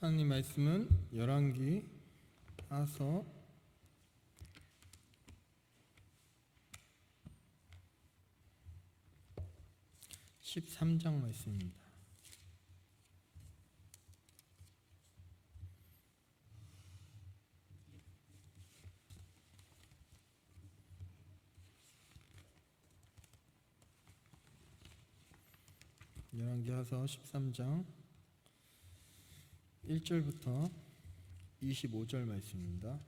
하나님 말씀은 열왕기 하서 13장 말씀입니다. 열왕기 하서 13장 1절부터 25절 말씀입니다.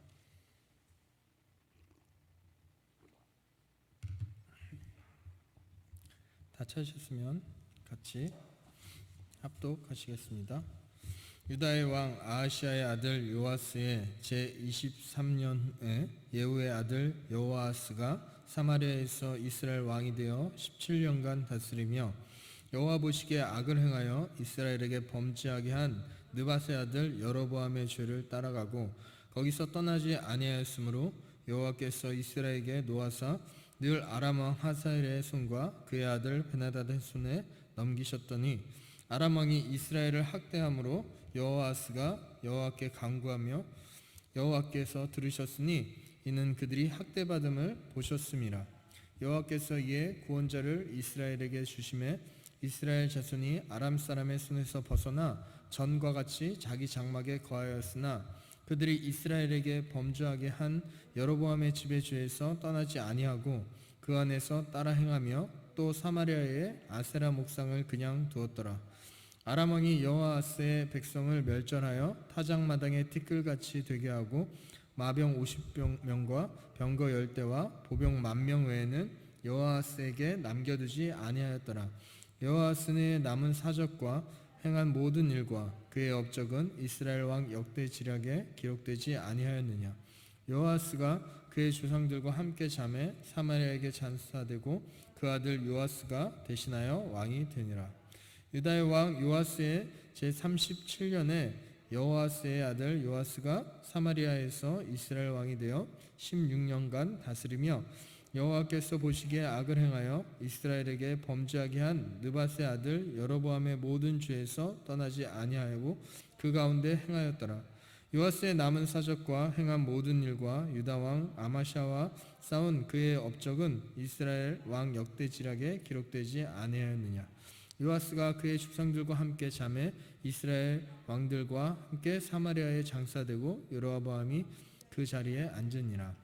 다 찾으셨으면 같이 합독하시겠습니다. 유다의 왕 아하시아의 아들 요아스의 제23년에 예후의 아들 여호아스가 사마리아에서 이스라엘 왕이 되어 17년간 다스리며 여호와 보시기에 악을 행하여 이스라엘에게 범죄하게 한 느밧의 아들 여로보암의 죄를 따라가고 거기서 떠나지 아니하였으므로 여호와께서 이스라엘에게 놓아사 늘 아람 왕 하사엘의 손과 그의 아들 베나다의 손에 넘기셨더니 아람 왕이 이스라엘을 학대함으로 여호아스가 여호와께 간구하며 여호와께서 들으셨으니 이는 그들이 학대받음을 보셨음이라. 여호와께서 이에 구원자를 이스라엘에게 주심에 이스라엘 자손이 아람 사람의 손에서 벗어나 전과 같이 자기 장막에 거하였으나 그들이 이스라엘에게 범죄하게 한 여로보암의 집의 죄에서 떠나지 아니하고 그 안에서 따라 행하며 또 사마리아의 아세라 목상을 그냥 두었더라. 아람 왕이 여호아스의 백성을 멸절하여 타작마당에 티끌같이 되게 하고 마병 50명과 병거 10대와 보병 10,000명 외에는 여호아스에게 남겨두지 아니하였더라. 여호아스의 남은 사적과 행한 모든 일과 그의 업적은 이스라엘 왕 역대지략에 기록되지 아니하였느냐. 여호아스가 그의 조상들과 함께 잠에 사마리아에게 장사되고 그 아들 요아스가 대신하여 왕이 되니라. 유다의 왕 요아스의 제37년에 여호아스의 아들 요아스가 사마리아에서 이스라엘 왕이 되어 16년간 다스리며 여호와께서 보시기에 악을 행하여 이스라엘에게 범죄하게 한 느밧의 아들 여로보암의 모든 죄에서 떠나지 아니하고 그 가운데 행하였더라. 요아스의 남은 사적과 행한 모든 일과 유다 왕 아마샤와 싸운 그의 업적은 이스라엘 왕 역대지략에 기록되지 아니하였느냐. 요아스가 그의 죽상들과 함께 잠에 이스라엘 왕들과 함께 사마리아에 장사되고 여로보암이 그 자리에 앉으니라.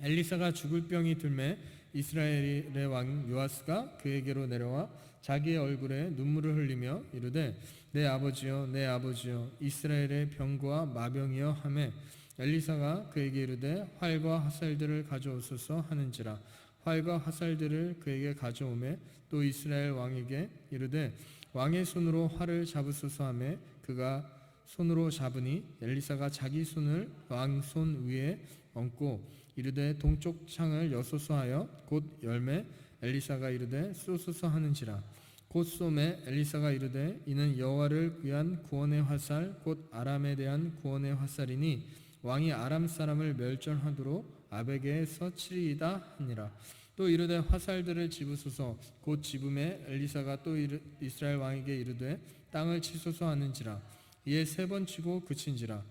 엘리사가 죽을 병이 들매 이스라엘의 왕 요아스가 그에게로 내려와 자기의 얼굴에 눈물을 흘리며 이르되 내 아버지여 내 아버지여 이스라엘의 병거와 마병이여 하매 엘리사가 그에게 이르되 활과 화살들을 가져오소서 하는지라. 활과 화살들을 그에게 가져오매 또 이스라엘 왕에게 이르되 왕의 손으로 활을 잡으소서 하매 그가 손으로 잡으니 엘리사가 자기 손을 왕 손 위에 얹고 이르되 동쪽 창을 여소서 하여 곧 열매 엘리사가 이르되 쏘소서 하는지라. 곧 쏘매 엘리사가 이르되 이는 여호와를 위한 구원의 화살 곧 아람에 대한 구원의 화살이니 왕이 아람 사람을 멸절하도록 아베게에서 치리이다 하니라. 또 이르되 화살들을 집으소서. 곧 집음에 엘리사가 또 이스라엘 왕에게 이르되 땅을 치소서 하는지라. 이에 3번 치고 그친지라.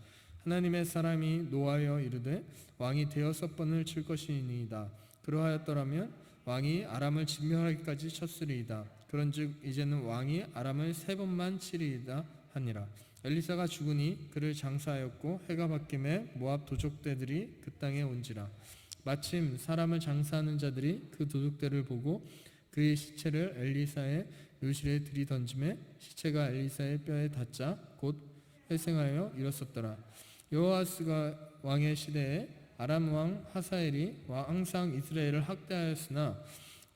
하나님의 사람이 노하여 이르되 왕이 6번을 칠 것이니이다. 그러하였더라면 왕이 아람을 진멸하기까지 쳤으리이다. 그런즉 이제는 왕이 아람을 3번만 치리이다 하니라. 엘리사가 죽으니 그를 장사하였고 해가 바뀜에 모압 도적대들이 그 땅에 온지라. 마침 사람을 장사하는 자들이 그 도둑대를 보고 그의 시체를 엘리사의 묘실에 들이던짐에 시체가 엘리사의 뼈에 닿자 곧 회생하여 일었었더라. 여호아스가 왕의 시대에 아람 왕 하사엘이 항상 이스라엘을 학대하였으나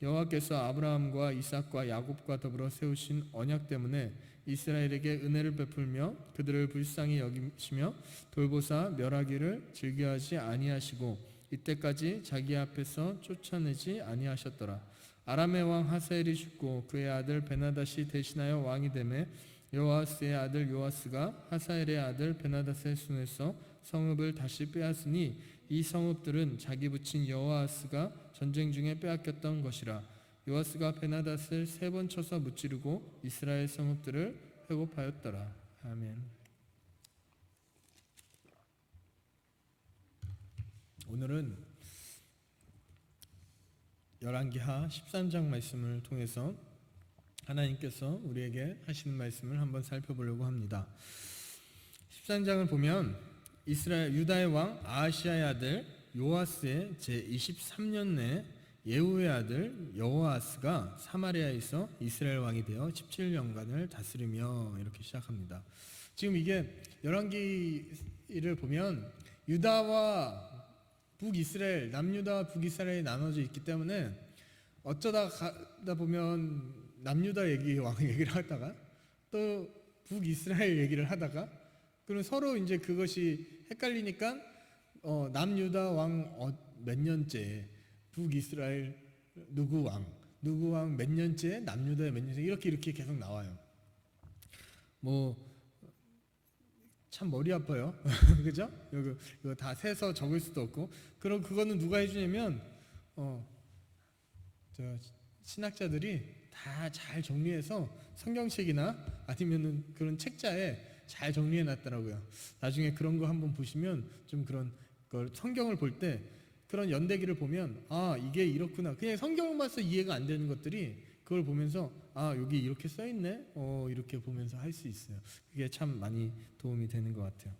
여호와께서 아브라함과 이삭과 야곱과 더불어 세우신 언약 때문에 이스라엘에게 은혜를 베풀며 그들을 불쌍히 여기시며 돌보사 멸하기를 즐겨하지 아니하시고 이때까지 자기 앞에서 쫓아내지 아니하셨더라. 아람의 왕 하사엘이 죽고 그의 아들 베나닷이 대신하여 왕이 되매 여호아스의 아들 요아스가 하사엘의 아들 베나닷의 손에서 성읍을 다시 빼앗으니 이 성읍들은 자기 붙인 여호아스가 전쟁 중에 빼앗겼던 것이라. 요아스가 베나닷을 3번 쳐서 무찌르고 이스라엘 성읍들을 회복하였더라. 아멘. 오늘은 열왕기하 13장 말씀을 통해서 하나님께서 우리에게 하시는 말씀을 한번 살펴보려고 합니다. 13장을 보면 유다의 왕 아하시아의 아들 요아스의 제23년에 예후의 아들 여호아스가 사마리아에서 이스라엘 왕이 되어 17년간을 다스리며 이렇게 시작합니다. 지금 이게 열왕기를 보면 유다와 북이스라엘, 남유다와 북이스라엘이 나눠져 있기 때문에 어쩌다 가다 보면 남유다 왕 얘기를 하다가 또 북이스라엘 얘기를 하다가 그럼 서로 이제 그것이 헷갈리니까 남유다 왕 몇 년째, 북이스라엘 누구 왕 몇 년째, 남유다 몇 년째 이렇게 계속 나와요. 참 머리 아파요. 그죠? 이거 다 세서 적을 수도 없고. 그럼 그거는 누가 해주냐면 신학자들이 다 잘 정리해서 성경책이나 아니면은 그런 책자에 잘 정리해 놨더라고요. 나중에 그런 거 한번 보시면 좀 그런 걸 성경을 볼 때 그런 연대기를 보면 이게 이렇구나. 그냥 성경을 봐서 이해가 안 되는 것들이 그걸 보면서 여기 이렇게 써 있네. 이렇게 보면서 할 수 있어요. 그게 참 많이 도움이 되는 것 같아요.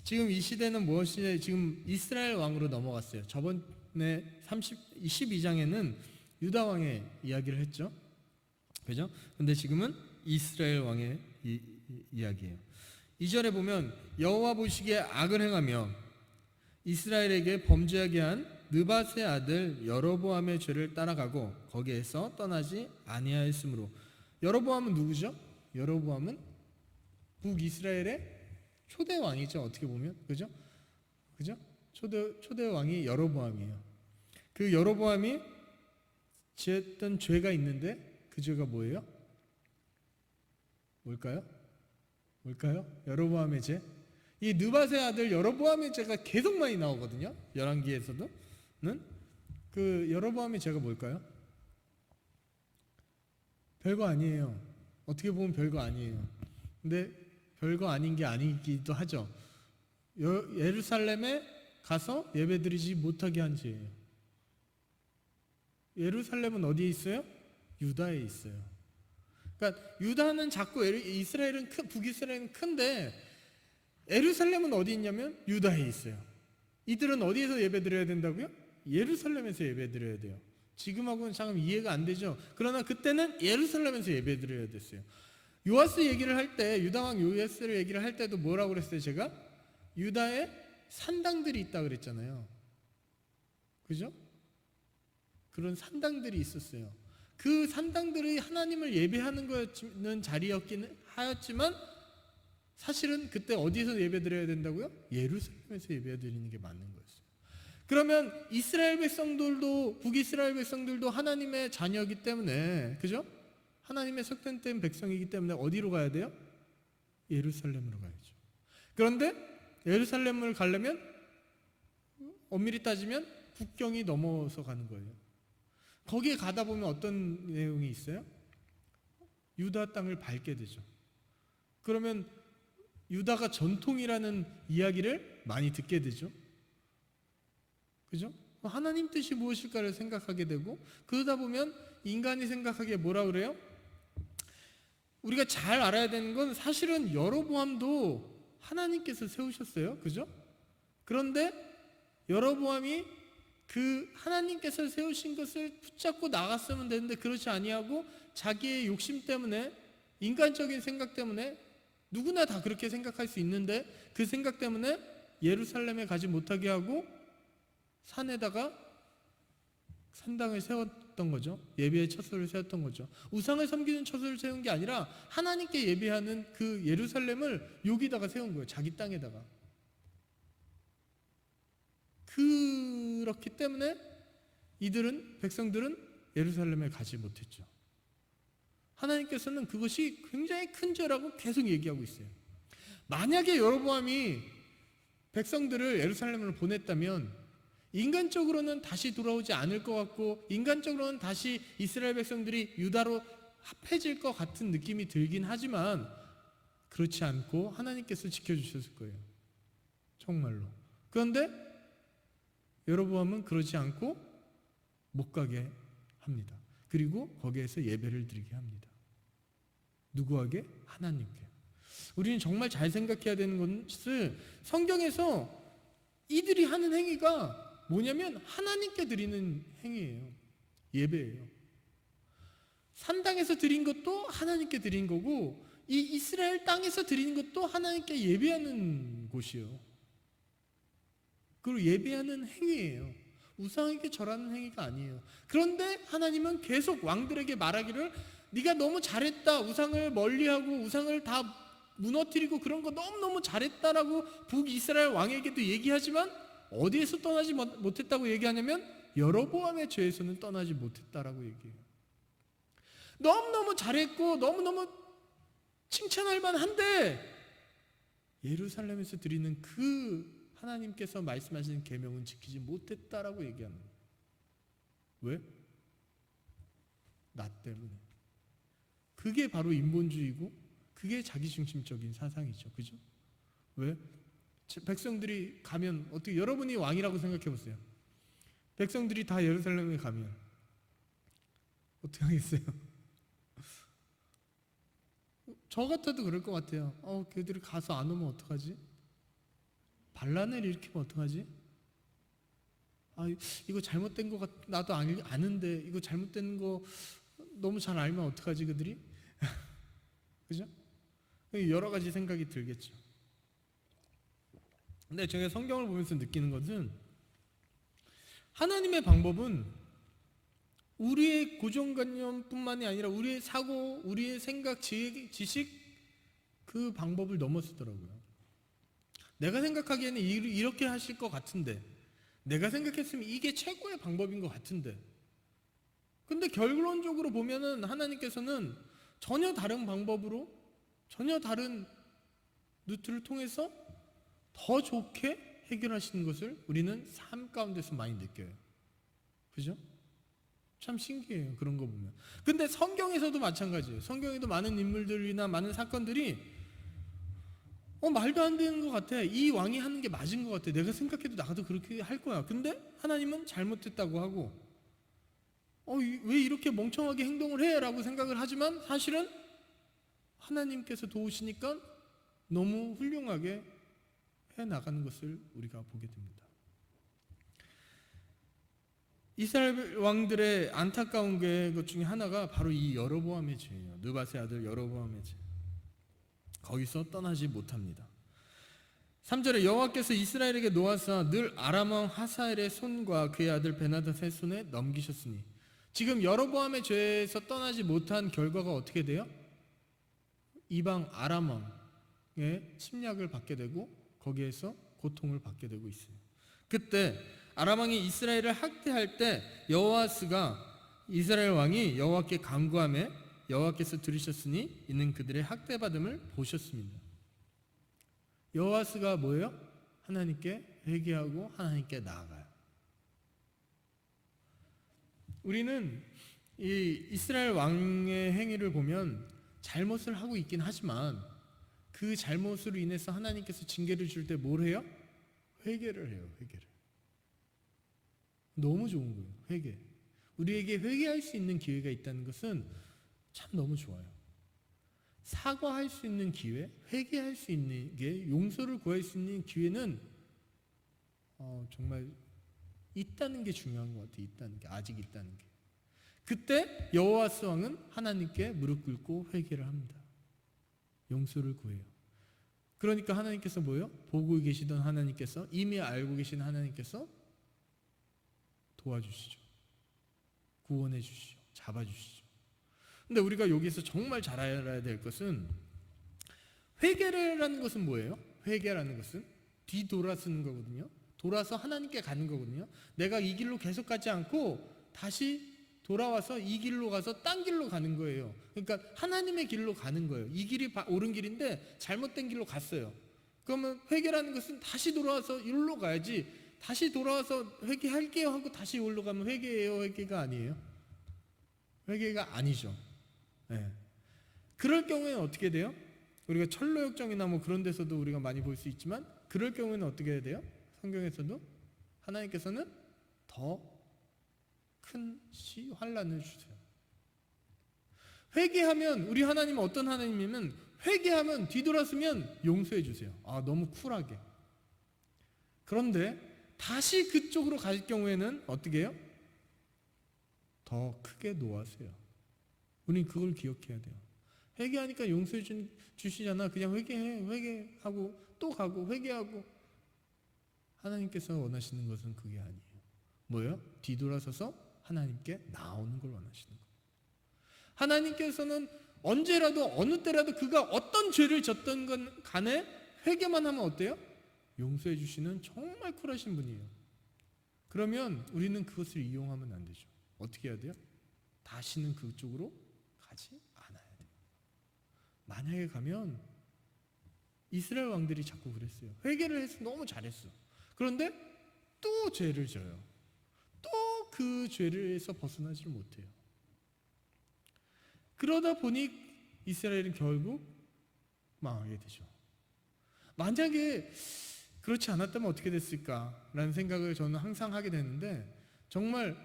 지금 이 시대는 무엇이냐? 지금 이스라엘 왕으로 넘어갔어요. 저번에 22장에는 유다 왕의 이야기를 했죠. 그죠? 근데 지금은 이스라엘 왕의 이야기예요. 2절에 보면 여호와 보시기에 악을 행하며 이스라엘에게 범죄하게 한 느밧의 아들 여로보암의 죄를 따라가고 거기에서 떠나지 아니하였으므로. 여로보암은 누구죠? 여로보암은 북이스라엘의 초대 왕이죠. 어떻게 보면 그죠? 초대 왕이 여로보암이에요. 그 여로보암이 지었던 죄가 있는데 그 죄가 뭐예요? 뭘까요? 여로보암의 죄. 이 느밧의 아들 여로보암의 죄가 계속 많이 나오거든요. 열왕기에서도. 그 여로보암의 죄가 뭘까요? 별거 아니에요. 어떻게 보면 별거 아니에요. 근데 별거 아닌 게 아니기도 하죠. 예루살렘에 가서 예배드리지 못하게 한 죄예요. 예루살렘은 어디에 있어요? 유다에 있어요. 그러니까 유다는 작고 북이스라엘은 큰데 예루살렘은 어디 있냐면 유다에 있어요. 이들은 어디에서 예배드려야 된다고요? 예루살렘에서 예배드려야 돼요. 지금하고는 참 이해가 안 되죠. 그러나 그때는 예루살렘에서 예배드려야 됐어요. 요아스 얘기를 할 때, 유다왕 요아스를 얘기를 할 때도 뭐라고 그랬어요? 제가 유다에 산당들이 있다 그랬잖아요. 그죠? 그런 산당들이 있었어요. 그 산당들이 하나님을 예배하는 거였는 자리였긴 하였지만 사실은 그때 어디서 예배드려야 된다고요? 예루살렘에서 예배드리는 게 맞는 거였어요. 그러면 이스라엘 백성들도 북이스라엘 백성들도 하나님의 자녀이기 때문에 그죠? 하나님의 속된된 백성이기 때문에 어디로 가야 돼요? 예루살렘으로 가야죠. 그런데 예루살렘을 가려면 엄밀히 따지면 국경이 넘어서 가는 거예요. 거기에 가다 보면 어떤 내용이 있어요? 유다 땅을 밟게 되죠. 그러면 유다가 전통이라는 이야기를 많이 듣게 되죠. 그죠? 하나님 뜻이 무엇일까를 생각하게 되고 그러다 보면 인간이 생각하기에 뭐라 그래요? 우리가 잘 알아야 되는 건 사실은 여로보암도 하나님께서 세우셨어요. 그죠? 그런데 여로보암이 그 하나님께서 세우신 것을 붙잡고 나갔으면 되는데 그렇지 아니하고 자기의 욕심 때문에 인간적인 생각 때문에 누구나 다 그렇게 생각할 수 있는데 그 생각 때문에 예루살렘에 가지 못하게 하고 산에다가 산당을 세웠던 거죠. 예배의 처소를 세웠던 거죠. 우상을 섬기는 처소를 세운 게 아니라 하나님께 예배하는 그 예루살렘을 여기다가 세운 거예요. 자기 땅에다가. 그렇기 때문에 백성들은 예루살렘에 가지 못했죠. 하나님께서는 그것이 굉장히 큰 죄라고 계속 얘기하고 있어요. 만약에 여로보암이 백성들을 예루살렘으로 보냈다면 인간적으로는 다시 돌아오지 않을 것 같고 인간적으로는 다시 이스라엘 백성들이 유다로 합해질 것 같은 느낌이 들긴 하지만 그렇지 않고 하나님께서 지켜주셨을 거예요. 정말로. 그런데 여로보암은 그러지 않고 못 가게 합니다. 그리고 거기에서 예배를 드리게 합니다. 누구에게? 하나님께. 우리는 정말 잘 생각해야 되는 것은 성경에서 이들이 하는 행위가 뭐냐면 하나님께 드리는 행위예요. 예배예요. 산당에서 드린 것도 하나님께 드린 거고, 이 이스라엘 땅에서 드리는 것도 하나님께 예배하는 곳이에요. 그리고 예배하는 행위예요. 우상에게 절하는 행위가 아니에요. 그런데 하나님은 계속 왕들에게 말하기를, 네가 너무 잘했다, 우상을 멀리하고 우상을 다 무너뜨리고 그런 거 너무너무 잘했다라고 북이스라엘 왕에게도 얘기하지만 어디에서 떠나지 못했다고 얘기하냐면 여로보암의 죄에서는 떠나지 못했다라고 얘기해요. 너무너무 잘했고 너무너무 칭찬할 만한데 예루살렘에서 드리는 그 하나님께서 말씀하시는 계명은 지키지 못했다라고 얘기하는 거예요. 왜? 나 때문에. 그게 바로 인본주의고 그게 자기중심적인 사상이죠. 그죠? 왜? 백성들이 가면 어떻게, 여러분이 왕이라고 생각해 보세요. 백성들이 다 예루살렘에 가면 어떻게 하겠어요? 저 같아도 그럴 것 같아요. 걔들이 가서 안 오면 어떡하지? 반란을 일으키면 어떡하지? 이거 잘못된 거 나도 아는데 이거 잘못된 거 너무 잘 알면 어떡하지 그들이? 그죠? 여러 가지 생각이 들겠죠. 근데 제가 성경을 보면서 느끼는 것은 하나님의 방법은 우리의 고정관념뿐만이 아니라 우리의 사고, 우리의 생각, 지식 그 방법을 넘어서더라고요. 내가 생각하기에는 이렇게 하실 것 같은데, 내가 생각했으면 이게 최고의 방법인 것 같은데, 근데 결론적으로 보면은 하나님께서는 전혀 다른 방법으로, 전혀 다른 루트를 통해서 더 좋게 해결하시는 것을 우리는 삶 가운데서 많이 느껴요. 그죠? 참 신기해요. 그런 거 보면. 근데 성경에서도 마찬가지예요. 성경에도 많은 인물들이나 많은 사건들이 말도 안 되는 것 같아. 이 왕이 하는 게 맞은 것 같아. 내가 생각해도 나도 그렇게 할 거야. 근데 하나님은 잘못했다고 하고 왜 이렇게 멍청하게 행동을 해? 라고 생각을 하지만 사실은 하나님께서 도우시니까 너무 훌륭하게 해나가는 것을 우리가 보게 됩니다. 이스라엘 왕들의 안타까운 것 중에 하나가 바로 이 여로보암의 죄예요. 느밧의 아들 여로보암의 죄. 거기서 떠나지 못합니다. 3절에 여호와께서 이스라엘에게 놓아서 늘 아람 왕 하사엘의 손과 그의 아들 베나닷의 손에 넘기셨으니, 지금 여로보암의 죄에서 떠나지 못한 결과가 어떻게 돼요? 이방 아람 왕의 침략을 받게 되고 거기에서 고통을 받게 되고 있어요. 그때 아람 왕이 이스라엘을 학대할 때 여호아스가, 이스라엘 왕이 여호와께 간구하며 여호와께서 들으셨으니 이는 그들의 학대받음을 보셨습니다. 여호아스가 뭐예요? 하나님께 회개하고 하나님께 나아가요. 우리는 이 이스라엘 왕의 행위를 보면 잘못을 하고 있긴 하지만 그 잘못으로 인해서 하나님께서 징계를 줄 때 뭘 해요? 회개를 해요. 회개를. 너무 좋은 거예요. 회개. 우리에게 회개할 수 있는 기회가 있다는 것은 참 너무 좋아요. 사과할 수 있는 기회, 회개할 수 있는 게, 용서를 구할 수 있는 기회는 정말 있다는 게 중요한 것 같아요. 있다는 게, 아직 있다는 게. 그때 여호와스 왕은 하나님께 무릎 꿇고 회개를 합니다. 용서를 구해요. 그러니까 하나님께서 뭐예요? 보고 계시던 하나님께서, 이미 알고 계신 하나님께서 도와주시죠. 구원해 주시죠. 잡아주시죠. 근데 우리가 여기서 정말 잘 알아야 될 것은, 회개라는 것은 뭐예요? 회개라는 것은 뒤돌아서는 거거든요. 돌아서 하나님께 가는 거거든요. 내가 이 길로 계속 가지 않고 다시 돌아와서 이 길로 가서 딴 길로 가는 거예요. 그러니까 하나님의 길로 가는 거예요. 이 길이 옳은 길인데 잘못된 길로 갔어요. 그러면 회개라는 것은 다시 돌아와서 이리로 가야지, 다시 돌아와서 회개할게요 하고 다시 이리로 가면 회개예요? 회개가 아니에요? 회개가 아니죠. 네. 그럴 경우에는 어떻게 돼요? 우리가 철로역정이나 뭐 그런 데서도 우리가 많이 볼 수 있지만, 그럴 경우에는 어떻게 해야 돼요? 성경에서도 하나님께서는 더 큰 환난을 주세요. 회개하면, 우리 하나님은 어떤 하나님이면 회개하면, 뒤돌아서면 용서해 주세요. 너무 쿨하게. 그런데 다시 그쪽으로 갈 경우에는 어떻게 해요? 더 크게 놓아세요. 우리는 그걸 기억해야 돼요. 회개하니까 용서해 주시잖아. 그냥 회개하고 또 가고 회개하고. 하나님께서 원하시는 것은 그게 아니에요. 뭐예요? 뒤돌아서서 하나님께 나오는 걸 원하시는 거예요. 하나님께서는 언제라도 어느 때라도 그가 어떤 죄를 졌던 건 간에 회개만 하면 어때요? 용서해 주시는 정말 쿨하신 분이에요. 그러면 우리는 그것을 이용하면 안 되죠. 어떻게 해야 돼요? 다시는 그쪽으로 가지 않아야 돼요. 만약에 가면 이스라엘 왕들이 자꾸 그랬어요. 회개를 해서 너무 잘했어. 그런데 또 죄를 져요. 또 그 죄를에서 벗어나지를 못해요. 그러다 보니 이스라엘은 결국 망하게 되죠. 만약에 그렇지 않았다면 어떻게 됐을까라는 생각을 저는 항상 하게 되는데, 정말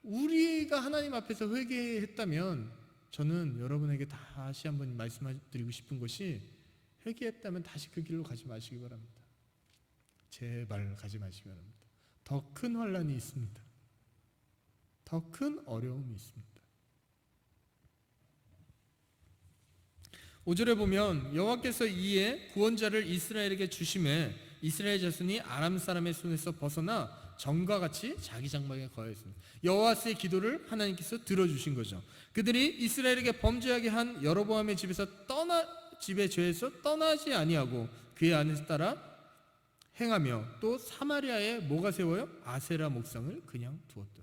우리가 하나님 앞에서 회개했다면, 저는 여러분에게 다시 한번 말씀드리고 싶은 것이, 회개했다면 다시 그 길로 가지 마시기 바랍니다. 제발 가지 마시기 바랍니다. 더 큰 환난이 있습니다. 더 큰 어려움이 있습니다. 5절에 보면 여호와께서 이에 구원자를 이스라엘에게 주심에 이스라엘 자손이 아람 사람의 손에서 벗어나 전과 같이 자기 장막에 거하였습니다. 여호와스의 기도를 하나님께서 들어주신 거죠. 그들이 이스라엘에게 범죄하게 한 여로보암의 집의 죄에서 떠나지 아니하고 그의 안에서 따라 행하며, 또 사마리아에 뭐가 세워요? 아세라 목상을 그냥 두었다.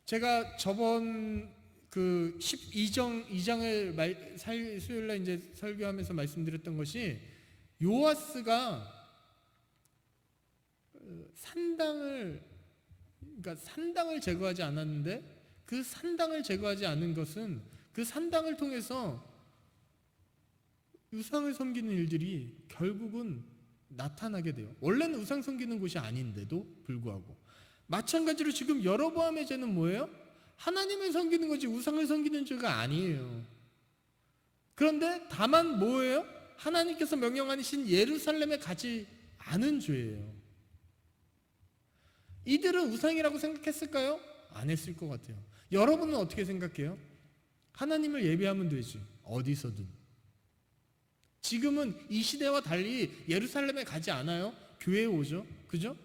제가 저번 그 12장을 수요일날 이제 설교하면서 말씀드렸던 것이, 요아스가 산당을 제거하지 않았는데, 그 산당을 제거하지 않은 것은 그 산당을 통해서 우상을 섬기는 일들이 결국은 나타나게 돼요. 원래는 우상 섬기는 곳이 아닌데도 불구하고. 마찬가지로 지금 여로보암의 죄는 뭐예요? 하나님을 섬기는 거지 우상을 섬기는 죄가 아니에요. 그런데 다만 뭐예요? 하나님께서 명령하신 예루살렘에 가지 않은 죄예요. 이들은 우상이라고 생각했을까요? 안 했을 것 같아요. 여러분은 어떻게 생각해요? 하나님을 예배하면 되지, 어디서든. 지금은 이 시대와 달리 예루살렘에 가지 않아요. 교회에 오죠. 그죠?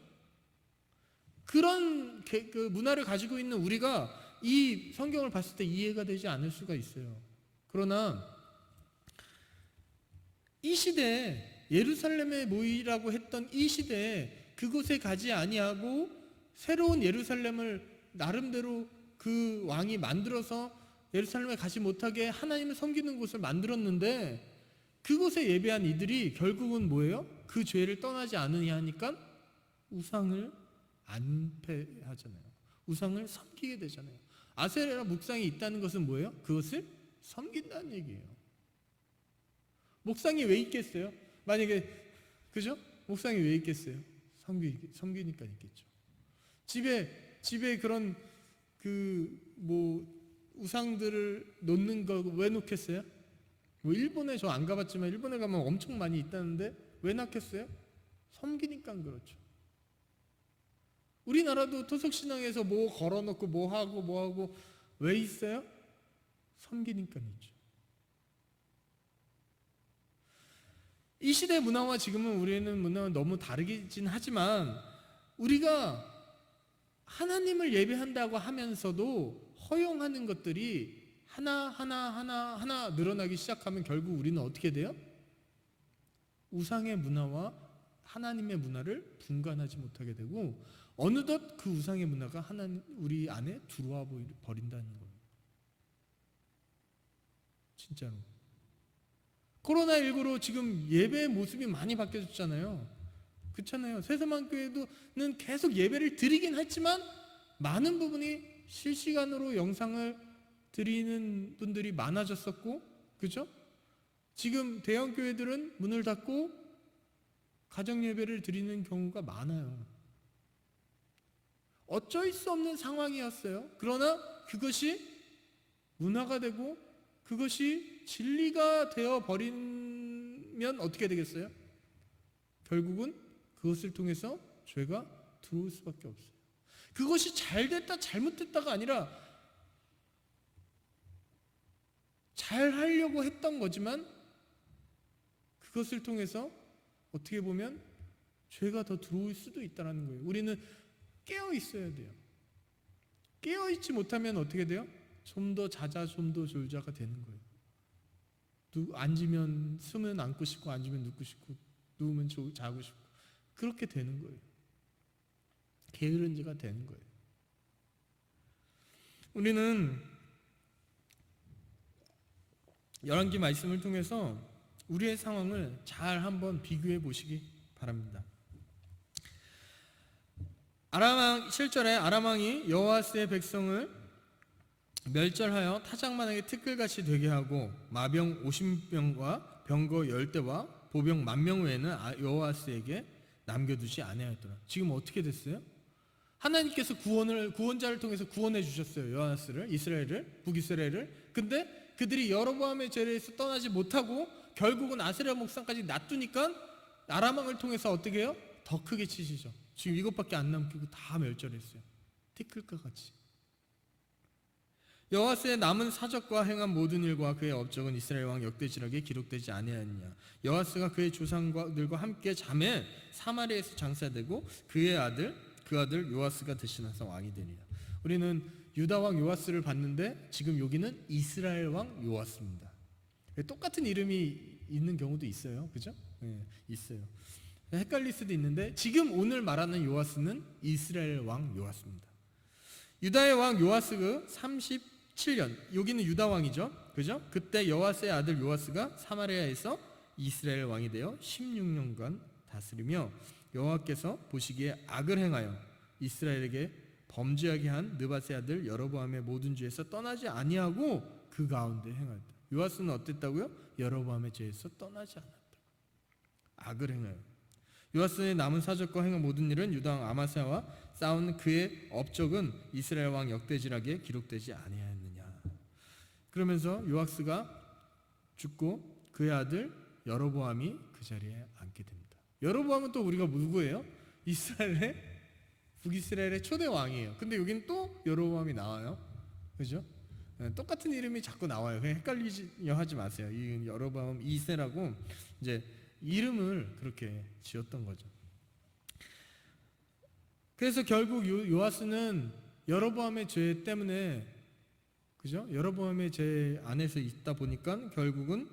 그런 그 문화를 가지고 있는 우리가 이 성경을 봤을 때 이해가 되지 않을 수가 있어요. 그러나 이 시대에, 예루살렘에 모이라고 했던 이 시대에 그곳에 가지 아니하고 새로운 예루살렘을 나름대로 그 왕이 만들어서 예루살렘에 가지 못하게 하나님을 섬기는 곳을 만들었는데, 그곳에 예배한 이들이 결국은 뭐예요? 그 죄를 떠나지 않으냐 하니까 우상을 안패하잖아요. 우상을 섬기게 되잖아요. 아세라 목상이 있다는 것은 뭐예요? 그것을 섬긴다는 얘기예요. 목상이 왜 있겠어요? 만약에, 그죠? 목상이 왜 있겠어요? 섬기니까 있겠죠. 집에 그런 우상들을 놓는 거 왜 놓겠어요? 일본에 저 안 가봤지만 일본에 가면 엄청 많이 있다는데 왜 낳겠어요? 섬기니까 그렇죠. 우리나라도 토속신앙에서 뭐 걸어놓고 뭐 하고 왜 있어요? 섬기니까 있죠. 이 시대 문화와 지금은 우리는 문화가 너무 다르긴 하지만, 우리가 하나님을 예배한다고 하면서도 허용하는 것들이 하나 늘어나기 시작하면 결국 우리는 어떻게 돼요? 우상의 문화와 하나님의 문화를 분간하지 못하게 되고, 어느덧 그 우상의 문화가 우리 안에 들어와 버린다는 거예요. 진짜로. 코로나19로 지금 예배의 모습이 많이 바뀌어졌잖아요. 그렇잖아요. 새서만교회는 계속 예배를 드리긴 했지만 많은 부분이 실시간으로 영상을 드리는 분들이 많아졌었고, 그죠? 지금 대형 교회들은 문을 닫고 가정 예배를 드리는 경우가 많아요. 어쩔 수 없는 상황이었어요. 그러나 그것이 문화가 되고 그것이 진리가 되어 버리면 어떻게 되겠어요? 결국은 그것을 통해서 죄가 들어올 수밖에 없어요. 그것이 잘 됐다 잘못됐다가 아니라 잘 하려고 했던 거지만 그것을 통해서 어떻게 보면 죄가 더 들어올 수도 있다는 거예요. 우리는 깨어 있어야 돼요. 깨어 있지 못하면 어떻게 돼요? 좀 더 자자 좀 더 졸자가 되는 거예요. 앉으면 쓰면 앉고 싶고 앉으면 눕고 싶고 누우면 자고 싶고 그렇게 되는 거예요. 게으른 자가 되는 거예요. 우리는 열왕기 말씀을 통해서 우리의 상황을 잘 한번 비교해 보시기 바랍니다. 아람왕 7절에 아람왕이 여호아스의 백성을 멸절하여 타작만하게 티끌같이 되게 하고 마병 50명과 병거 10대와 보병 10,000명 외에는 여호아스에게 남겨두지 아니하였더라. 지금 어떻게 됐어요? 하나님께서 구원자를 통해서 구원해 주셨어요. 여호아스를, 이스라엘을, 북이스라엘을. 근데 그들이 여로보암의 죄에서 떠나지 못하고 결국은 아세라 목상까지 놔두니까 아람왕을 통해서 어떻게 해요? 더 크게 치시죠. 지금 이것밖에 안 남기고 다 멸절했어요. 티끌과 같이. 여호아스의 남은 사적과 행한 모든 일과 그의 업적은 이스라엘 왕 역대지락에 기록되지 아니하였느냐. 여호아스가 그의 조상들과 함께 잠에 사마리아에서 장사되고 그 아들 요아스가 대신해서 왕이 되니라. 우리는 유다 왕 요아스를 봤는데 지금 여기는 이스라엘 왕 요아스입니다. 똑같은 이름이 있는 경우도 있어요. 그죠? 네, 있어요. 헷갈릴 수도 있는데 지금 오늘 말하는 요아스는 이스라엘 왕 요아스입니다. 유다의 왕 요아스가 37년, 여기는 유다 왕이죠. 그죠? 그때 여호아스의 아들 요아스가 사마리아에서 이스라엘 왕이 되어 16년간 다스리며 여호와께서 보시기에 악을 행하여 이스라엘에게 범죄하게 한 느밧의 아들 여로보암의 모든 죄에서 떠나지 아니하고 그 가운데 행하였다. 요아스는 어땠다고요? 여로보암의 죄에서 떠나지 않았다. 악을 행하여. 요아스의 남은 사적과 행한 모든 일은 유다 왕 아마스야와 싸운 그의 업적은 이스라엘 왕 역대지락에 기록되지 아니하였느냐. 그러면서 요아스가 죽고 그의 아들 여로보암이 그 자리에 앉게 됩니다. 여로보암은 또 우리가 누구예요? 북이스라엘의 초대 왕이에요. 근데 여기는 또 여로보암이 나와요. 그죠? 똑같은 이름이 자꾸 나와요. 그냥 헷갈리려 하지 마세요. 이 여로보암 2세라고 이제 이름을 그렇게 지었던 거죠. 그래서 결국 요아스는 여로보암의 죄 때문에, 그죠? 여로보암의 죄 안에서 있다 보니까 결국은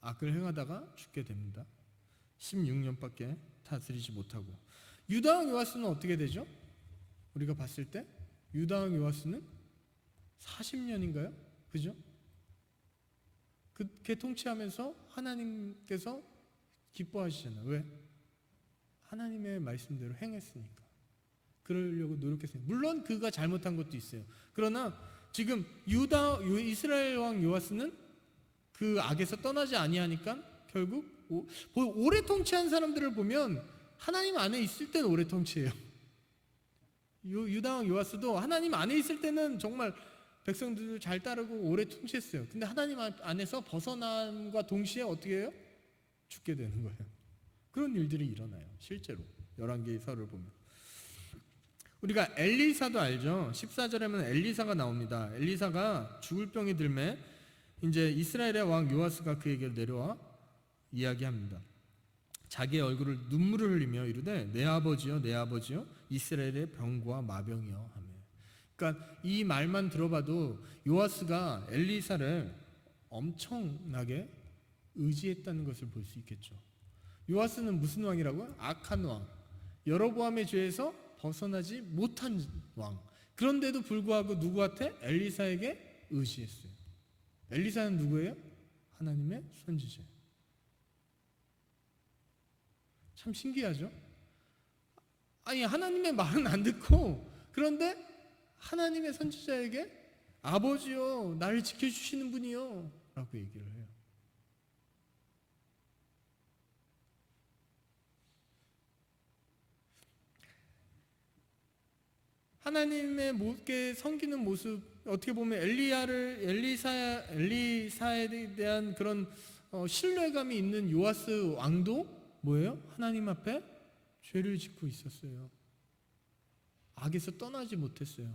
악을 행하다가 죽게 됩니다. 16년밖에 다스리지 못하고. 유다 왕 요아스는 어떻게 되죠? 우리가 봤을 때 유다 왕 요아스는 40년인가요? 그죠? 그렇게 통치하면서 하나님께서 기뻐하시잖아요. 왜? 하나님의 말씀대로 행했으니까. 그러려고 노력했으니까. 물론 그가 잘못한 것도 있어요. 그러나 지금 이스라엘 왕 요아스는 그 악에서 떠나지 아니하니까 결국 오래 통치한 사람들을 보면 하나님 안에 있을 때는 오래 통치해요. 유다 왕 요아스도 하나님 안에 있을 때는 정말 백성들을 잘 따르고 오래 통치했어요. 근데 하나님 안에서 벗어남과 동시에 어떻게 해요? 죽게 되는 거예요. 그런 일들이 일어나요. 실제로 열왕기서를 보면. 우리가 엘리사도 알죠. 14절에는 엘리사가 나옵니다. 엘리사가 죽을 병이 들매 이제 이스라엘의 왕 요아스가 그에게 내려와 이야기합니다. 자기의 얼굴을 눈물을 흘리며 이르되 내 아버지여 내 아버지여 이스라엘의 병과 마병이여 하며. 그러니까 이 말만 들어봐도 요아스가 엘리사를 엄청나게 의지했다는 것을 볼 수 있겠죠. 요아스는 무슨 왕이라고요? 악한 왕, 여로보암의 죄에서 벗어나지 못한 왕. 그런데도 불구하고 누구한테? 엘리사에게 의지했어요. 엘리사는 누구예요? 하나님의 선지자예요. 참 신기하죠? 아니 하나님의 말은 안 듣고 그런데 하나님의 선지자에게 아버지요 나를 지켜주시는 분이요 라고 얘기를 해요. 하나님의 께 섬기는 모습, 어떻게 보면 엘리사에 대한 그런 신뢰감이 있는 요아스 왕도 뭐예요? 하나님 앞에 죄를 짓고 있었어요. 악에서 떠나지 못했어요.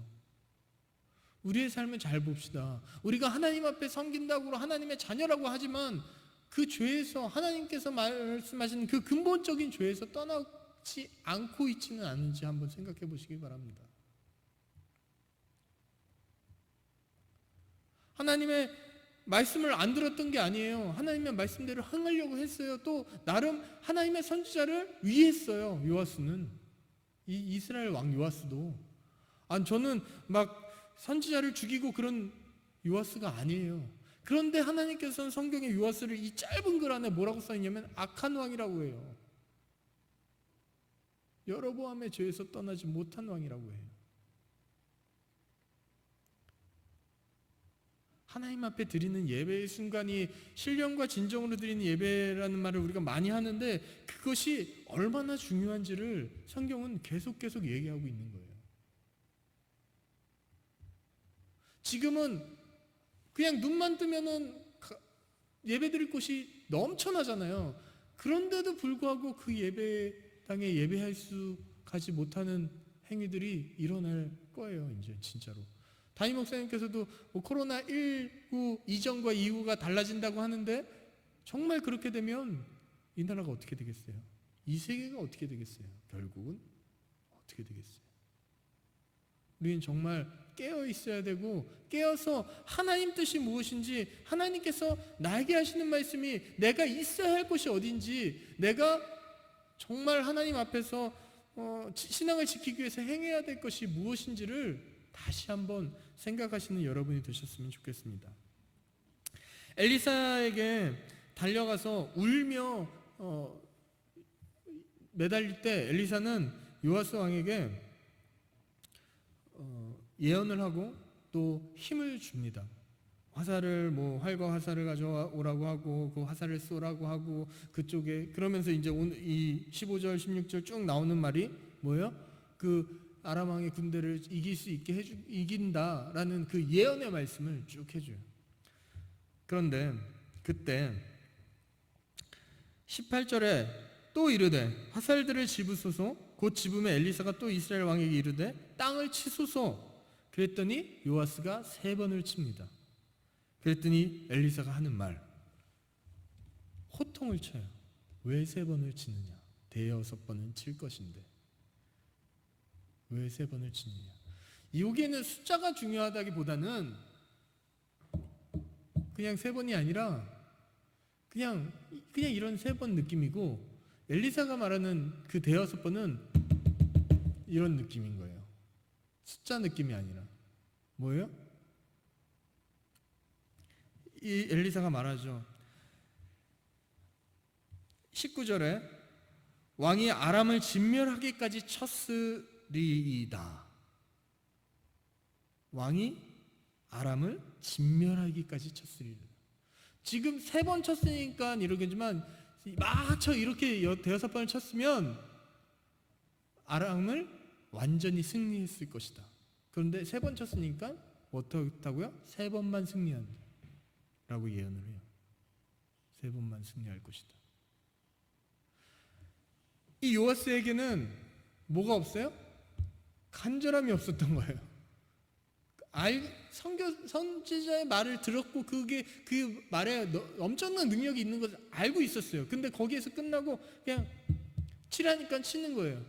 우리의 삶을 잘 봅시다. 우리가 하나님 앞에 섬긴다고 하나님의 자녀라고 하지만 그 죄에서, 하나님께서 말씀하시는 그 근본적인 죄에서 떠나지 않고 있지는 않은지 한번 생각해 보시기 바랍니다. 하나님의 말씀을 안 들었던 게 아니에요. 하나님의 말씀대로 행하려고 했어요. 또 나름 하나님의 선지자를 위했어요. 요아스는, 이 이스라엘 왕 요아스도. 저는 막 선지자를 죽이고 그런 요아스가 아니에요. 그런데 하나님께서는 성경에 요아스를 이 짧은 글 안에 뭐라고 써있냐면 악한 왕이라고 해요. 여로보암의 죄에서 떠나지 못한 왕이라고 해요. 하나님 앞에 드리는 예배의 순간이 신령과 진정으로 드리는 예배라는 말을 우리가 많이 하는데 그것이 얼마나 중요한지를 성경은 계속 얘기하고 있는 거예요. 지금은 그냥 눈만 뜨면은 예배 드릴 곳이 넘쳐나잖아요. 그런데도 불구하고 그 예배당에 예배할 수 가지 못하는 행위들이 일어날 거예요. 이제 진짜로. 담임 목사님께서도 코로나19 이전과 이후가 달라진다고 하는데 정말 그렇게 되면 이 나라가 어떻게 되겠어요? 이 세계가 어떻게 되겠어요? 결국은 어떻게 되겠어요? 우리는 정말 깨어 있어야 되고, 깨어서 하나님 뜻이 무엇인지, 하나님께서 나에게 하시는 말씀이 내가 있어야 할 곳이 어딘지, 내가 정말 하나님 앞에서 신앙을 지키기 위해서 행해야 될 것이 무엇인지를 다시 한번 생각하시는 여러분이 되셨으면 좋겠습니다. 엘리사에게 달려가서 울며 매달릴 때 엘리사는 요아스 왕에게 예언을 하고 또 힘을 줍니다. 활과 화살을 가져오라고 하고 그 화살을 쏘라고 하고 그쪽에, 그러면서 이제 이 15절 16절 쭉 나오는 말이 뭐예요? 그 아람 왕의 군대를 이길 수 있게 이긴다라는 그 예언의 말씀을 쭉 해줘요. 그런데 그때 18절에 또 이르되 화살들을 집으소서. 곧 집으면 엘리사가 또 이스라엘 왕에게 이르되 땅을 치소서. 그랬더니 요아스가 3번을 칩니다. 그랬더니 엘리사가 하는 말, 호통을 쳐요. 왜 3번을 치느냐? 대여섯 번은 칠 것인데 왜 3번을 치느냐? 여기에는 숫자가 중요하다기보다는 그냥 3번이 아니라 그냥 이런 3번 느낌이고, 엘리사가 말하는 그 대여섯 번은 이런 느낌인 거예요. 숫자 느낌이 아니라 뭐예요? 이 엘리사가 말하죠. 19절에 왕이 아람을 진멸하기까지 쳤으리이다. 왕이 아람을 진멸하기까지 쳤으리이다. 지금 3번 쳤으니까 이러겠지만 이렇게 대여섯 번을 쳤으면 아람을 완전히 승리했을 것이다. 그런데 3번 쳤으니까 어떻다고요? 3번만 승리한다 라고 예언을 해요. 3번만 승리할 것이다. 이 요아스에게는 뭐가 없어요? 간절함이 없었던 거예요. 선지자의 말을 들었고 그 말에 엄청난 능력이 있는 것을 알고 있었어요. 근데 거기에서 끝나고 그냥 치라니까 치는 거예요.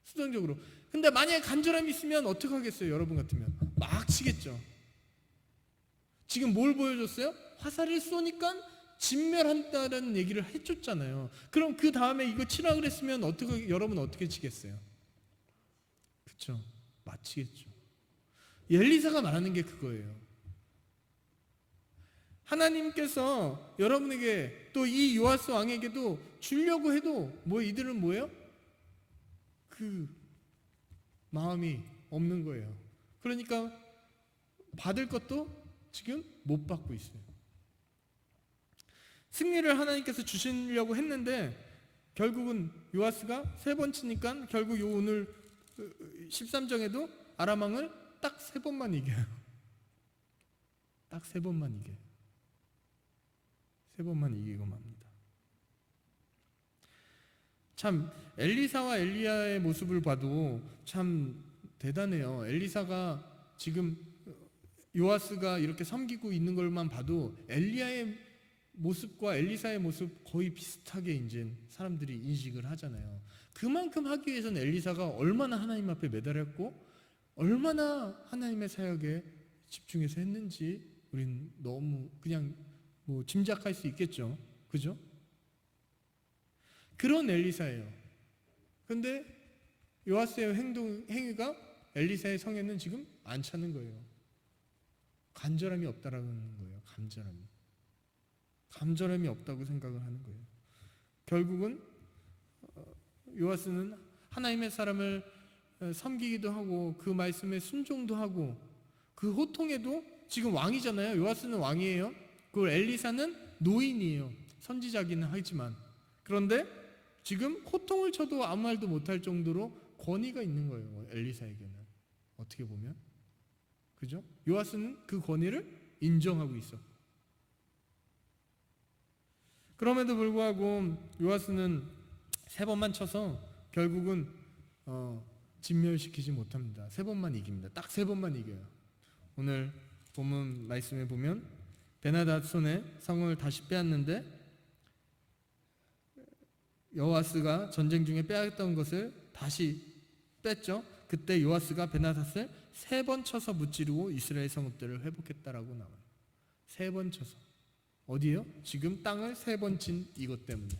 수동적으로. 근데 만약에 간절함이 있으면 어떻게 하겠어요? 여러분 같으면 막 치겠죠. 지금 뭘 보여줬어요? 화살을 쏘니까 진멸한다라는 얘기를 해줬잖아요. 그럼 그 다음에 이거 치라 그랬으면 여러분 어떻게 치겠어요? 그렇죠? 맞히겠죠. 엘리사가 말하는 게 그거예요. 하나님께서 여러분에게 또 이 요아스 왕에게도 주려고 해도 이들은 뭐예요? 그 마음이 없는 거예요. 그러니까 받을 것도 지금 못 받고 있어요. 승리를 하나님께서 주시려고 했는데 결국은 요아스가 3번 치니까 결국 오늘 13장에도 아람 왕을 딱 3번만 이겨요. 딱 3번만 이겨요. 3번만 이기고 맙니다. 참 엘리사와 엘리야의 모습을 봐도 참 대단해요. 엘리사가 지금 요아스가 이렇게 섬기고 있는 걸만 봐도 엘리야의 모습과 엘리사의 모습 거의 비슷하게 이제 사람들이 인식을 하잖아요. 그만큼 하기 위해서는 엘리사가 얼마나 하나님 앞에 매달렸고 얼마나 하나님의 사역에 집중해서 했는지 우린 너무 그냥 뭐 짐작할 수 있겠죠. 그죠? 그런 엘리사예요. 근데 요아스의 행위가 엘리사의 성에는 지금 안 차는 거예요. 간절함이 없다라는 거예요. 간절함이 없다고 생각을 하는 거예요. 결국은 요아스는 하나님의 사람을 섬기기도 하고 그 말씀에 순종도 하고 그 호통에도 지금 왕이잖아요. 요아스는 왕이에요. 그리고 엘리사는 노인이에요. 선지자기는 하지만 그런데 지금 호통을 쳐도 아무 말도 못할 정도로 권위가 있는 거예요. 엘리사에게는 어떻게 보면 그죠? 요아스는 그 권위를 인정하고 있어. 그럼에도 불구하고 요아스는 3번만 쳐서 결국은 진멸시키지 못합니다. 3번만 이깁니다. 딱 3번만 이겨요. 오늘 본문 말씀에 보면 베나닷 손에 성을 다시 빼앗는데 요아스가 전쟁 중에 빼앗던 것을 다시 뺐죠. 그때 요아스가 베나닷을 3번 쳐서 무찌르고 이스라엘 성읍들을 회복했다라고 나와요. 3번 쳐서. 어디요? 지금 땅을 3번 친 이것 때문에.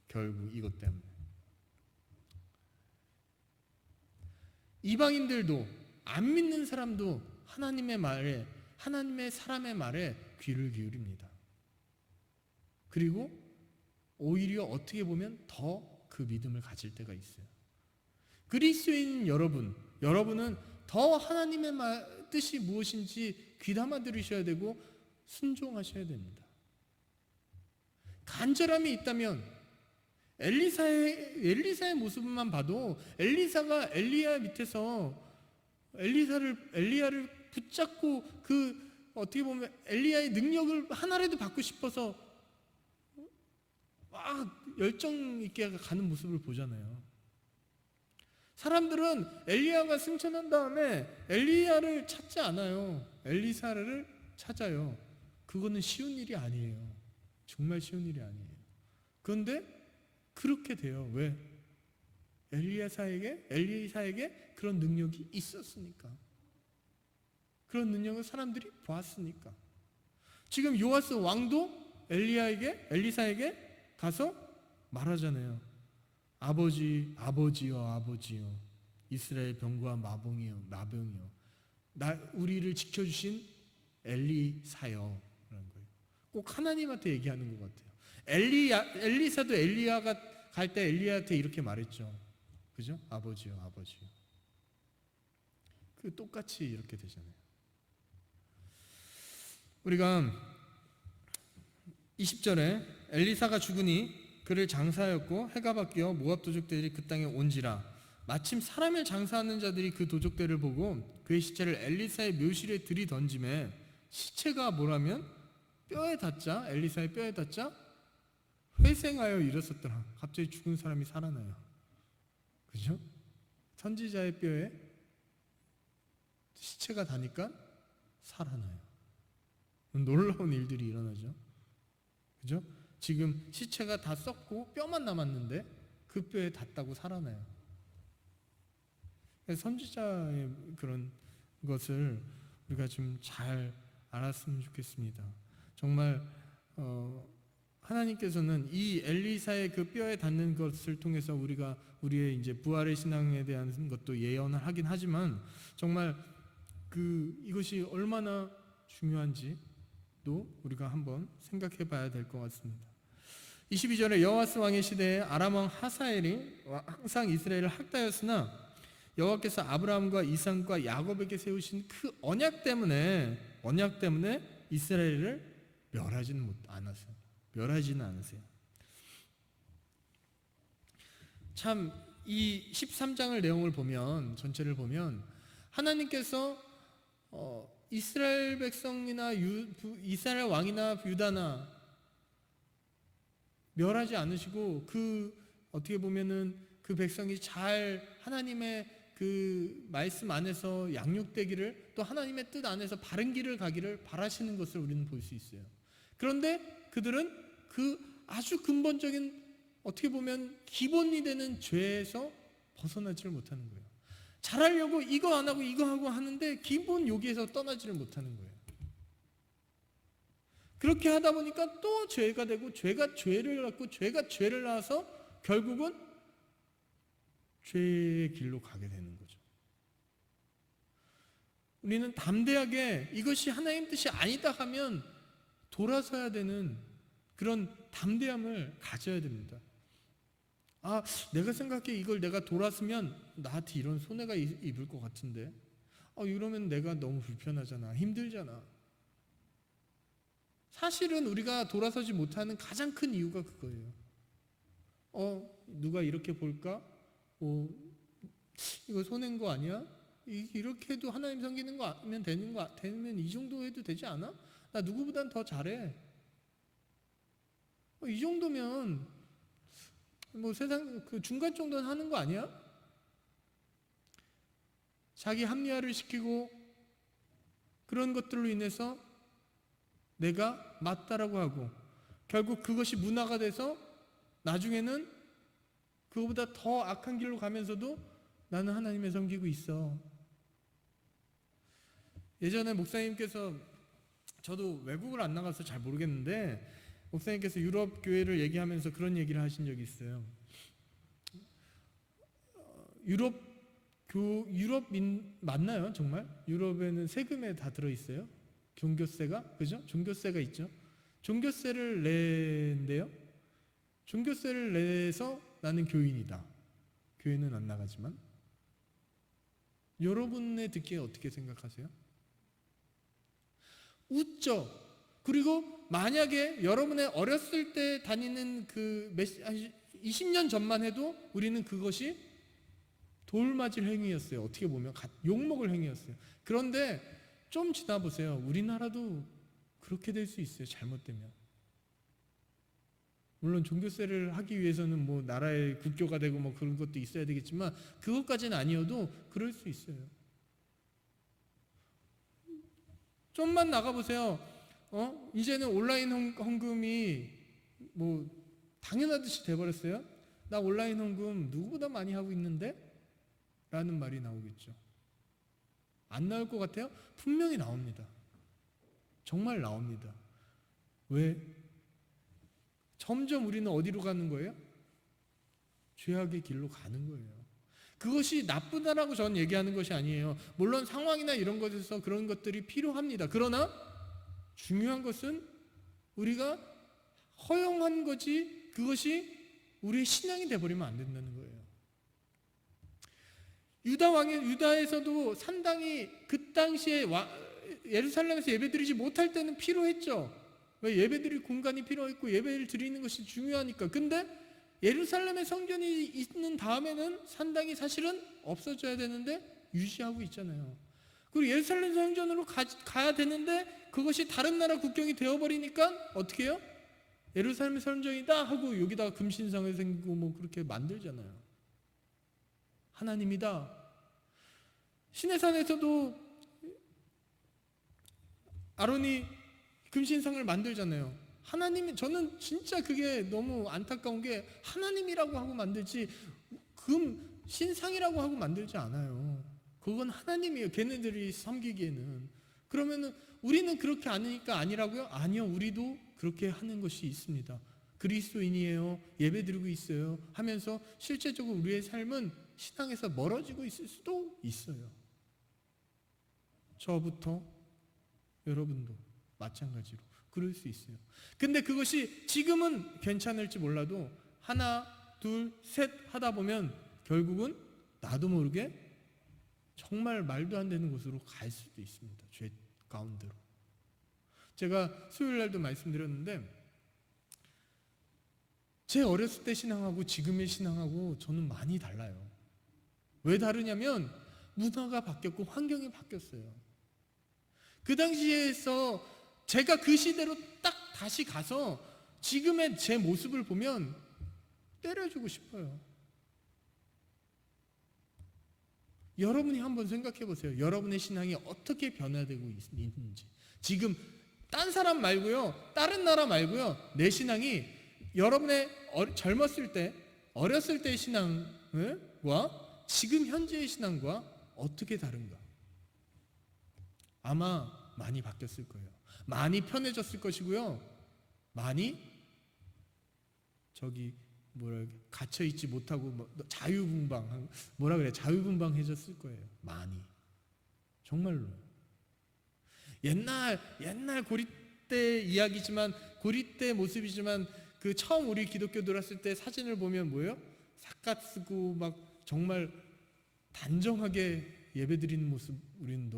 결국 이것 때문에. 이방인들도 안 믿는 사람도 하나님의 말에, 하나님의 사람의 말에 귀를 기울입니다. 그리고 오히려 어떻게 보면 더 그 믿음을 가질 때가 있어요. 그리스도인 여러분은 더 하나님의 뜻이 무엇인지 귀담아 들으셔야 되고 순종하셔야 됩니다. 간절함이 있다면 엘리사의 모습만 봐도 엘리사가 엘리야 밑에서 엘리야를 붙잡고 그 어떻게 보면 엘리야의 능력을 하나라도 받고 싶어서 막 열정 있게 가는 모습을 보잖아요. 사람들은 엘리야가 승천한 다음에 엘리야를 찾지 않아요. 엘리사를 찾아요. 그거는 쉬운 일이 아니에요. 정말 쉬운 일이 아니에요. 그런데 그렇게 돼요. 왜? 엘리사에게 그런 능력이 있었으니까. 그런 능력을 사람들이 보았으니까. 지금 요아스 왕도 엘리사에게 가서 말하잖아요. 아버지여 이스라엘 병과 마병이요 우리를 지켜주신 엘리사요 라는 거예요. 꼭 하나님한테 얘기하는 것 같아요. 엘리사도 엘리야가 갈 때 엘리야한테 이렇게 말했죠. 그죠? 아버지요. 그 똑같이 이렇게 되잖아요. 우리가 20절에 엘리사가 죽으니 그를 장사하였고 해가 바뀌어 모압 도적들이 그 땅에 온지라 마침 사람을 장사하는 자들이 그 도적들을 보고 그의 시체를 엘리사의 묘실에 들이던지매 시체가 뭐라면 엘리사의 뼈에 닿자 회생하여 일었었더라. 갑자기 죽은 사람이 살아나요. 그죠? 선지자의 뼈에 시체가 닿으니까 살아나요. 놀라운 일들이 일어나죠. 그죠? 지금 시체가 다 썩고 뼈만 남았는데 그 뼈에 닿다고 살아나요. 선지자의 그런 것을 우리가 좀 잘 알았으면 좋겠습니다. 정말 하나님께서는 이 엘리사의 그 뼈에 닿는 것을 통해서 우리가 우리의 이제 부활의 신앙에 대한 것도 예언을 하긴 하지만 정말 이것이 얼마나 중요한지도 우리가 한번 생각해 봐야 될 것 같습니다. 22절에 여호와스 왕의 시대에 아람 왕 하사엘이 항상 이스라엘을 학다였으나 여호와께서 아브라함과 이삭과 야곱에게 세우신 그 언약 때문에 이스라엘을 멸하지는 않으세요. 참 이 13장을 내용을 보면 전체를 보면 하나님께서 이스라엘 백성이나 이스라엘 왕이나 유다나 멸하지 않으시고 어떻게 보면은 그 백성이 잘 하나님의 그 말씀 안에서 양육되기를, 또 하나님의 뜻 안에서 바른 길을 가기를 바라시는 것을 우리는 볼 수 있어요. 그런데 그들은 그 아주 근본적인, 어떻게 보면 기본이 되는 죄에서 벗어나지를 못하는 거예요. 잘하려고 이거 안 하고 이거 하고 하는데 기본 여기에서 떠나지를 못하는 거예요. 그렇게 하다 보니까 또 죄가 되고, 죄가 죄를 낳고, 죄가 죄를 낳아서 결국은 죄의 길로 가게 되는 거죠. 우리는 담대하게 이것이 하나님 뜻이 아니다 하면 돌아서야 되는 그런 담대함을 가져야 됩니다. 내가 생각해 이걸 내가 돌았으면 나한테 이런 손해가 입을 것 같은데, 이러면 내가 너무 불편하잖아, 힘들잖아. 사실은 우리가 돌아서지 못하는 가장 큰 이유가 그거예요. 누가 이렇게 볼까? 이거 손해인 거 아니야? 이렇게 해도 하나님 섬기는 거 하면 되면 이 정도 해도 되지 않아? 나 누구보단 더 잘해. 이 정도면 세상 그 중간 정도는 하는 거 아니야? 자기 합리화를 시키고 그런 것들로 인해서 내가 맞다라고 하고, 결국 그것이 문화가 돼서 나중에는 그거보다 더 악한 길로 가면서도 나는 하나님을 섬기고 있어. 예전에 목사님께서, 저도 외국을 안 나가서 잘 모르겠는데, 목사님께서 유럽 교회를 얘기하면서 그런 얘기를 하신 적이 있어요. 유럽민 맞나요, 정말? 유럽에는 세금에 다 들어있어요. 종교세가, 그죠? 종교세가 있죠. 종교세를 낸대요. 종교세를 내서 나는 교인이다. 교회는 안 나가지만. 여러분의 듣기에 어떻게 생각하세요? 웃죠. 그리고 만약에 여러분의 어렸을 때 다니는 20년 전만 해도 우리는 그것이 돌맞을 행위였어요. 어떻게 보면 욕먹을 행위였어요. 그런데 좀 지나 보세요. 우리나라도 그렇게 될 수 있어요. 잘못되면. 물론 종교세를 하기 위해서는 나라의 국교가 되고 그런 것도 있어야 되겠지만, 그것까지는 아니어도 그럴 수 있어요. 좀만 나가보세요. 이제는 온라인 헌금이 당연하듯이 돼버렸어요. 나 온라인 헌금 누구보다 많이 하고 있는데? 라는 말이 나오겠죠. 안 나올 것 같아요? 분명히 나옵니다. 정말 나옵니다. 왜? 점점 우리는 어디로 가는 거예요? 죄악의 길로 가는 거예요. 그것이 나쁘다라고 저는 얘기하는 것이 아니에요. 물론 상황이나 이런 것에서 그런 것들이 필요합니다. 그러나 중요한 것은 우리가 허용한 거지, 그것이 우리의 신앙이 되어버리면 안 된다는 거예요. 유다에서도 상당히 그 당시에 예루살렘에서 예배드리지 못할 때는 필요했죠. 왜? 예배드릴 공간이 필요했고 예배를 드리는 것이 중요하니까. 근데 예루살렘의 성전이 있는 다음에는 상당히 사실은 없어져야 되는데 유지하고 있잖아요. 그리고 예루살렘 성전으로 가야 되는데 그것이 다른 나라 국경이 되어버리니까 어떻게 해요? 예루살렘 성전이다 하고 여기다가 금신상을 생기고 그렇게 만들잖아요. 하나님이다. 시내산에서도 아론이 금신상을 만들잖아요. 하나님이, 저는 진짜 그게 너무 안타까운 게, 하나님이라고 하고 만들지 신상이라고 하고 만들지 않아요. 그건 하나님이에요. 걔네들이 섬기기에는. 그러면은 우리는 그렇게 아니니까 아니라고요? 아니요, 우리도 그렇게 하는 것이 있습니다. 그리스도인이에요, 예배드리고 있어요 하면서 실제적으로 우리의 삶은 신앙에서 멀어지고 있을 수도 있어요. 저부터 여러분도 마찬가지로 그럴 수 있어요. 근데 그것이 지금은 괜찮을지 몰라도 하나, 둘, 셋 하다 보면 결국은 나도 모르게 정말 말도 안 되는 곳으로 갈 수도 있습니다. 죄 가운데로. 제가 수요일 날도 말씀드렸는데, 제 어렸을 때 신앙하고 지금의 신앙하고 저는 많이 달라요. 왜 다르냐면, 문화가 바뀌었고 환경이 바뀌었어요. 그 당시에서 제가 그 시대로 딱 다시 가서 지금의 제 모습을 보면 때려주고 싶어요. 여러분이 한번 생각해 보세요. 여러분의 신앙이 어떻게 변화되고 있는지. 지금 딴 사람 말고요, 다른 나라 말고요, 내 신앙이 여러분의 젊었을 때, 어렸을 때의 신앙과 지금 현재의 신앙과 어떻게 다른가? 아마 많이 바뀌었을 거예요. 많이 편해졌을 것이고요. 많이 갇혀 있지 못하고 자유분방해졌을 거예요. 많이. 정말로. 옛날 고립 때 이야기지만, 고립 때 모습이지만, 그 처음 우리 기독교 들었을 때 사진을 보면 뭐예요? 삿갓 쓰고 막 정말 단정하게 예배드리는 모습, 우리는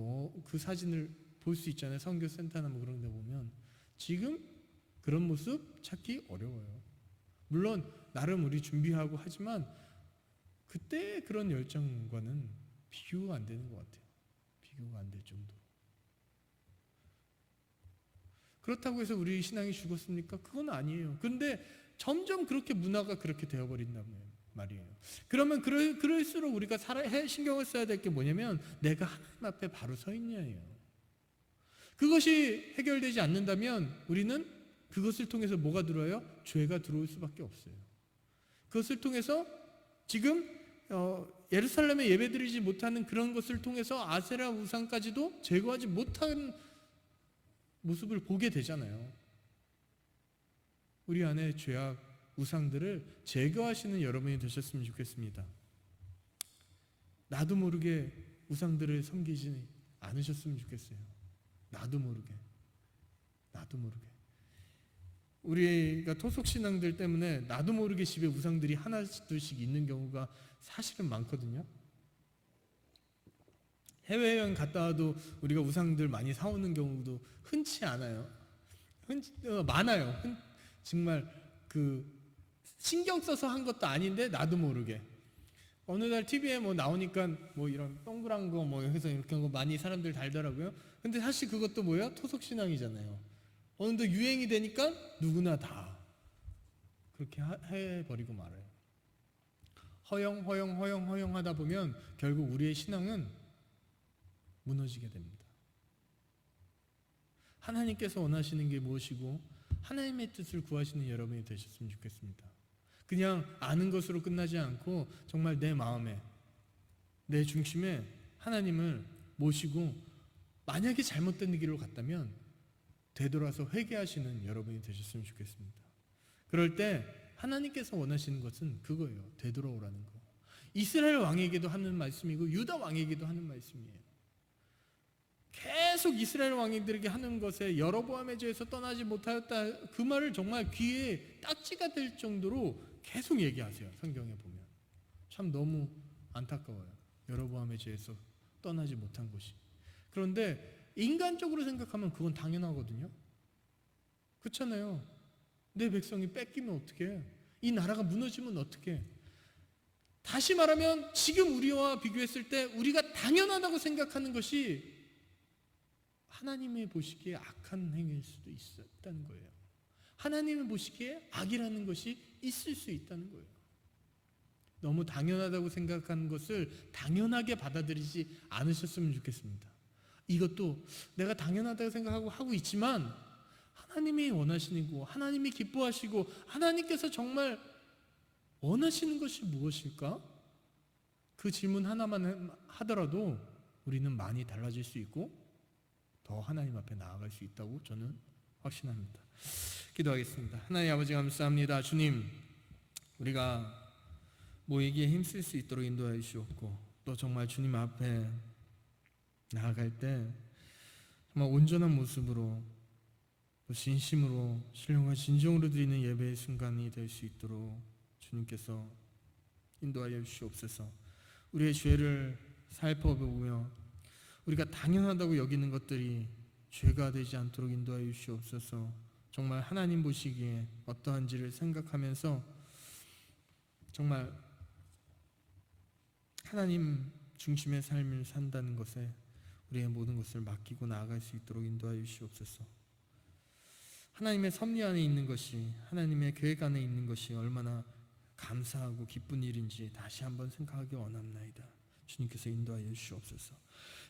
그 사진을 볼 수 있잖아요. 선교 센터나 뭐 그런 데 보면. 지금 그런 모습 찾기 어려워요. 물론 나름 우리 준비하고 하지만 그때 그런 열정과는 비교가 안 되는 것 같아요. 비교가 안 될 정도로. 그렇다고 해서 우리 신앙이 죽었습니까? 그건 아니에요. 그런데 점점 그렇게 문화가 그렇게 되어버린단 말이에요. 그러면 그럴수록 우리가 신경을 써야 될 게 뭐냐면 내가 하나님 앞에 바로 서 있냐예요. 그것이 해결되지 않는다면 우리는 그것을 통해서 뭐가 들어와요? 죄가 들어올 수밖에 없어요. 그것을 통해서 지금 예루살렘에 예배드리지 못하는 그런 것을 통해서 아세라 우상까지도 제거하지 못한 모습을 보게 되잖아요. 우리 안에 죄악, 우상들을 제거하시는 여러분이 되셨으면 좋겠습니다. 나도 모르게 우상들을 섬기지 않으셨으면 좋겠어요. 나도 모르게. 우리가 토속신앙들 때문에 나도 모르게 집에 우상들이 하나둘씩 있는 경우가 사실은 많거든요. 해외여행 갔다 와도 우리가 우상들 많이 사오는 경우도 흔치 않아요. 많아요. 정말 신경 써서 한 것도 아닌데 나도 모르게. 어느 날 TV에 나오니까 이런 동그란 거 해서 이렇게 한 거 많이 사람들 달더라고요. 근데 사실 그것도 뭐야? 토속신앙이잖아요. 어느 날 유행이 되니까 누구나 다 그렇게 해버리고 말아요. 허영 하다 보면 결국 우리의 신앙은 무너지게 됩니다. 하나님께서 원하시는 게 무엇이고 하나님의 뜻을 구하시는 여러분이 되셨으면 좋겠습니다. 그냥 아는 것으로 끝나지 않고 정말 내 마음에, 내 중심에 하나님을 모시고 만약에 잘못된 길로 갔다면 되돌아서 회개하시는 여러분이 되셨으면 좋겠습니다. 그럴 때 하나님께서 원하시는 것은 그거예요. 되돌아오라는 거. 이스라엘 왕에게도 하는 말씀이고 유다 왕에게도 하는 말씀이에요. 계속 이스라엘 왕들에게 하는 것에 여로보암의 죄에서 떠나지 못하였다, 그 말을 정말 귀에 딱지가 될 정도로 계속 얘기하세요. 성경에 보면 참 너무 안타까워요. 여로보암의 죄에서 떠나지 못한 것이. 그런데 인간적으로 생각하면 그건 당연하거든요. 그렇잖아요. 내 백성이 뺏기면 어떡해? 이 나라가 무너지면 어떡해? 다시 말하면 지금 우리와 비교했을 때 우리가 당연하다고 생각하는 것이 하나님이 보시기에 악한 행위일 수도 있다는 거예요. 하나님이 보시기에 악이라는 것이 있을 수 있다는 거예요. 너무 당연하다고 생각하는 것을 당연하게 받아들이지 않으셨으면 좋겠습니다. 이것도 내가 당연하다고 생각하고 하고 있지만 하나님이 원하시고 하나님이 기뻐하시고 하나님께서 정말 원하시는 것이 무엇일까? 그 질문 하나만 하더라도 우리는 많이 달라질 수 있고 더 하나님 앞에 나아갈 수 있다고 저는 확신합니다. 기도하겠습니다. 하나님 아버지 감사합니다. 주님, 우리가 모이기에 힘쓸 수 있도록 인도하여 주시옵고 또 정말 주님 앞에 나아갈 때 정말 온전한 모습으로 또 진심으로 신령과 진정으로 드리는 예배의 순간이 될 수 있도록 주님께서 인도하여 주시옵소서. 우리의 죄를 살펴보며 우리가 당연하다고 여기는 것들이 죄가 되지 않도록 인도하여 주시옵소서. 정말 하나님 보시기에 어떠한지를 생각하면서 정말 하나님 중심의 삶을 산다는 것에 우리의 모든 것을 맡기고 나아갈 수 있도록 인도하여 주시옵소서. 하나님의 섭리 안에 있는 것이, 하나님의 계획 안에 있는 것이 얼마나 감사하고 기쁜 일인지 다시 한번 생각하기 원합나이다. 주님께서 인도하여 주시옵소서.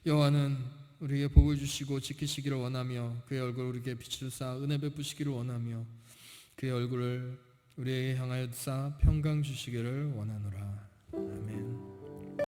여호와는 우리에게 복을 주시고 지키시기를 원하며 그의 얼굴을 우리에게 빛을 쏴 은혜 베푸시기를 원하며 그의 얼굴을 우리에게 향하여 쏴 평강 주시기를 원하노라. 아멘.